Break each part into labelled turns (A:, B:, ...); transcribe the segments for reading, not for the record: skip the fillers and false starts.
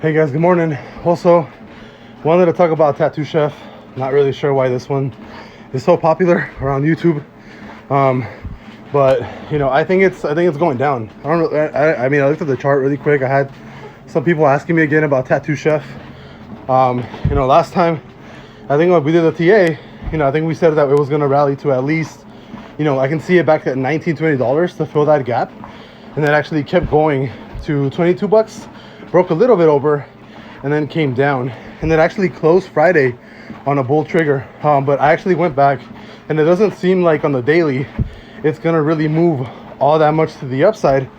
A: Hey guys, good morning. Also, wanted to talk about Tattoo Chef. Not really sure why this one is so popular around YouTube, but you know, I think it's going down. I don't know. I mean, I looked at the chart really quick. I had some people asking me again about Tattoo Chef. You know, last time I think when we did the TA, you know, I think we said that it was going to rally to at least, you know, I can see it back at $19-20 to fill that gap, and then actually kept going to 22 bucks. Broke a little bit over and then came down, and then actually closed Friday on a bull trigger, but I actually went back and it doesn't seem like on the daily it's gonna really move all that much to the upside,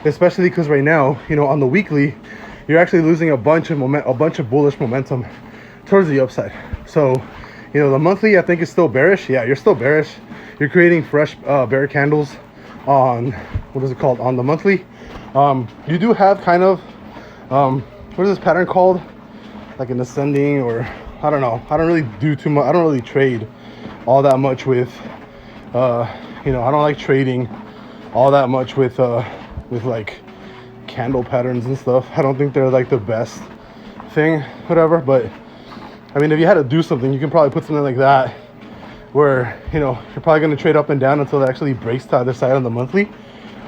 A: especially because right now, you know, on the weekly you're actually losing a bunch of bullish momentum towards the upside. So you know, the monthly I think is still bearish. Yeah, you're still bearish. You're creating fresh bear candles on, what is it called, on the monthly. You do have kind of what is this pattern called, like an ascending, or I don't know. I don't really do too much. I don't really trade all that much with you know, I don't like trading all that much with like candle patterns and stuff. I don't think they're like the best thing, whatever. But I mean, if you had to do something, you can probably put something like that where, you know, you're probably going to trade up and down until it actually breaks to either side on the monthly.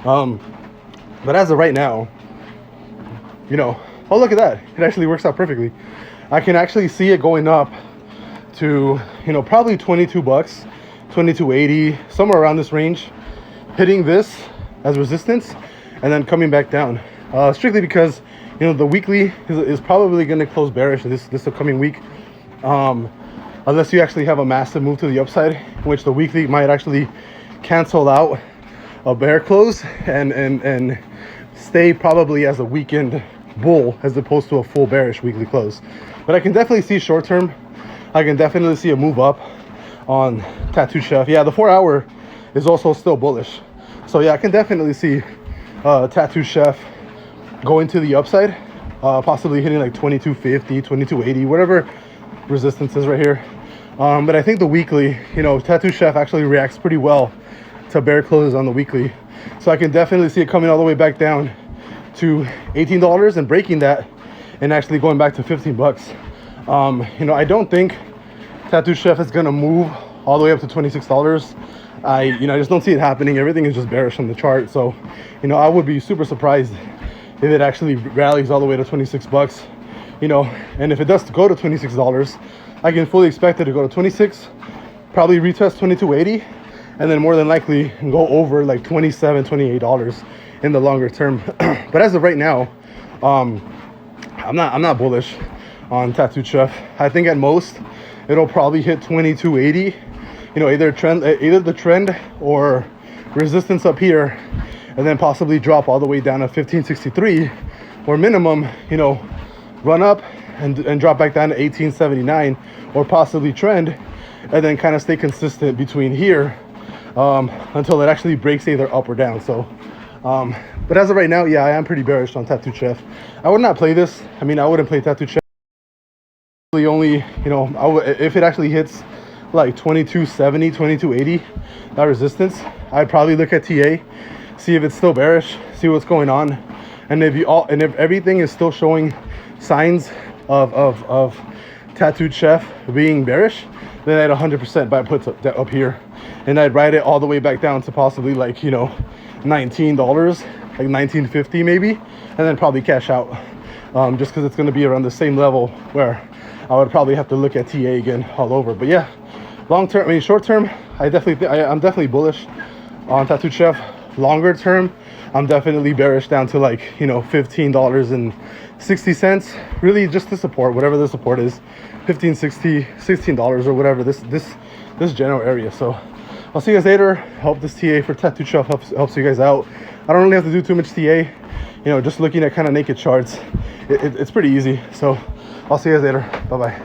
A: But as of right now, you know, oh, look at that. It actually works out perfectly. I can actually see it going up to, you know, probably 22 bucks, 22.80, somewhere around this range, hitting this as resistance and then coming back down. Strictly because, you know, the weekly is probably going to close bearish this upcoming week. Unless you actually have a massive move to the upside, in which the weekly might actually cancel out a bear close and stay probably as a weekend bull as opposed to a full bearish weekly close. But I can definitely see short term, I can definitely see a move up on Tattoo Chef. Yeah, the 4 hour is also still bullish. So yeah, I can definitely see Tattoo Chef going to the upside, possibly hitting like 22.50, 22.80, whatever resistance is right here. But I think the weekly, you know, Tattoo Chef actually reacts pretty well to bear closes on the weekly. So I can definitely see it coming all the way back down to $18 and breaking that and actually going back to 15 bucks. You know, I don't think Tattoo Chef is gonna move all the way up to $26. I just don't see it happening. Everything is just bearish on the chart. So, you know, I would be super surprised if it actually rallies all the way to 26 bucks, you know. And if it does go to $26, I can fully expect it to go to 26, probably retest 22.80, and then more than likely go over like $27, $28 in the longer term. But as of right now, I'm not bullish on Tattoo Chef. I think at most it'll probably hit 22.80. You know, either the trend or resistance up here, and then possibly drop all the way down to 1563, or minimum, you know, run up and drop back down to 1879, or possibly trend and then kind of stay consistent between here until it actually breaks either up or down. So but as of right now, yeah, I am pretty bearish on Tattoo Chef. I would not play this. I mean, I wouldn't play Tattoo Chef. Only, you know, if it actually hits like 2270, 2280, that resistance, I'd probably look at TA, see if it's still bearish, see what's going on, and if everything is still showing signs of Tattooed Chef being bearish, then I'd 100% buy puts up here, and I'd ride it all the way back down to possibly like, you know, $19, like $19.50 maybe, and then probably cash out, just because it's going to be around the same level where I would probably have to look at TA again all over. But yeah, long term, I mean short term, I'm definitely bullish on Tattoo Chef. Longer term, I'm definitely bearish down to like, you know, $15.60, really just the support, whatever the support is, $15.60, $16 or whatever, this general area. So I'll see you guys later. Hope this TA for Tattoo Chef helps you guys out. I don't really have to do too much TA, you know, just looking at kind of naked charts, it's pretty easy. So I'll see you guys later. Bye bye.